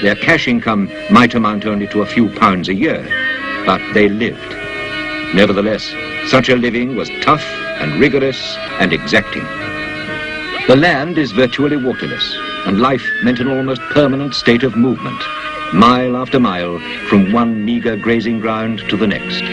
Their cash income might amount only to a few pounds a year, but they lived. Nevertheless, such a living was tough and rigorous and exacting. The land is virtually waterless, and life meant an almost permanent state of movement, mile after mile, from one meagre grazing ground to the next.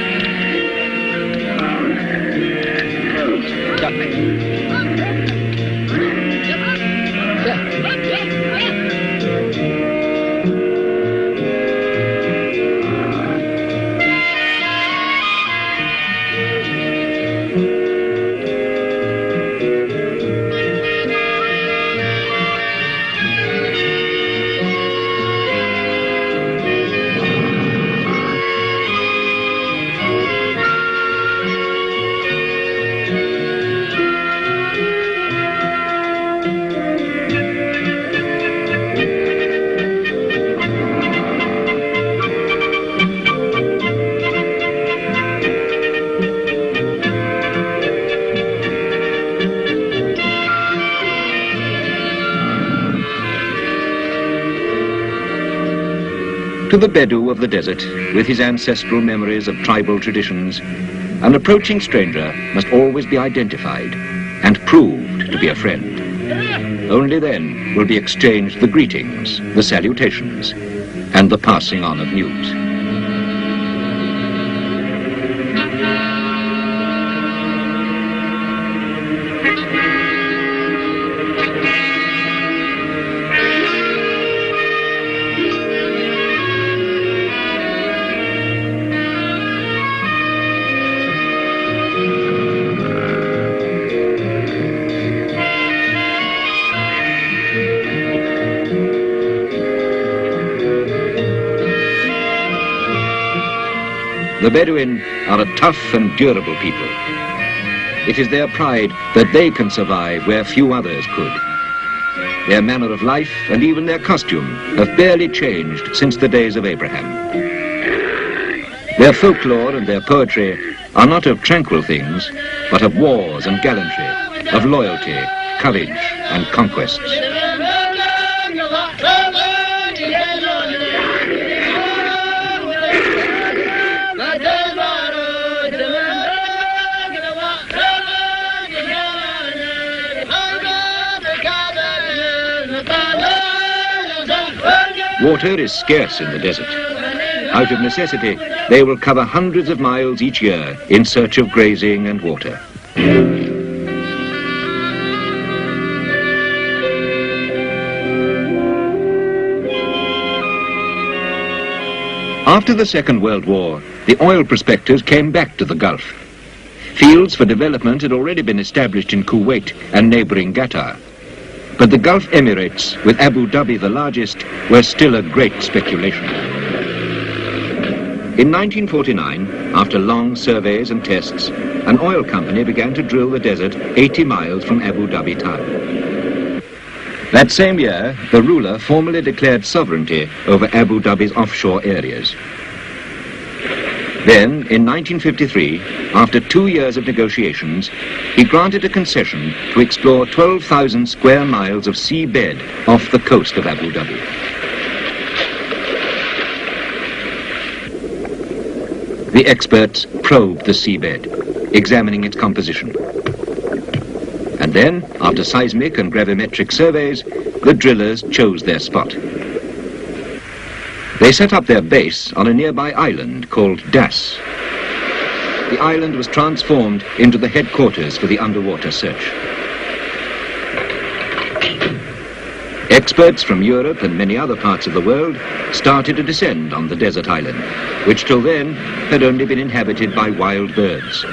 To the Bedou of the desert, with his ancestral memories of tribal traditions, an approaching stranger must always be identified and proved to be a friend. Only then will be exchanged the greetings, the salutations, and the passing on of news. The Bedouin are a tough and durable people. It is their pride that they can survive where few others could. Their manner of life and even their costume have barely changed since the days of Abraham. Their folklore and their poetry are not of tranquil things, but of wars and gallantry, of loyalty, courage and conquests. Water is scarce in the desert. Out of necessity, they will cover hundreds of miles each year in search of grazing and water. After the Second World War, the oil prospectors came back to the Gulf. Fields for development had already been established in Kuwait and neighboring Qatar. But the Gulf Emirates, with Abu Dhabi the largest, were still a great speculation. In 1949, after long surveys and tests, an oil company began to drill the desert 80 miles from Abu Dhabi town. That same year, the ruler formally declared sovereignty over Abu Dhabi's offshore areas. Then, in 1953, after 2 years of negotiations, he granted a concession to explore 12,000 square miles of seabed off the coast of Abu Dhabi. The experts probed the seabed, examining its composition. And then, after seismic and gravimetric surveys, the drillers chose their spot. They set up their base on a nearby island called Das. The island was transformed into the headquarters for the underwater search. Experts from Europe and many other parts of the world started to descend on the desert island, which till then had only been inhabited by wild birds.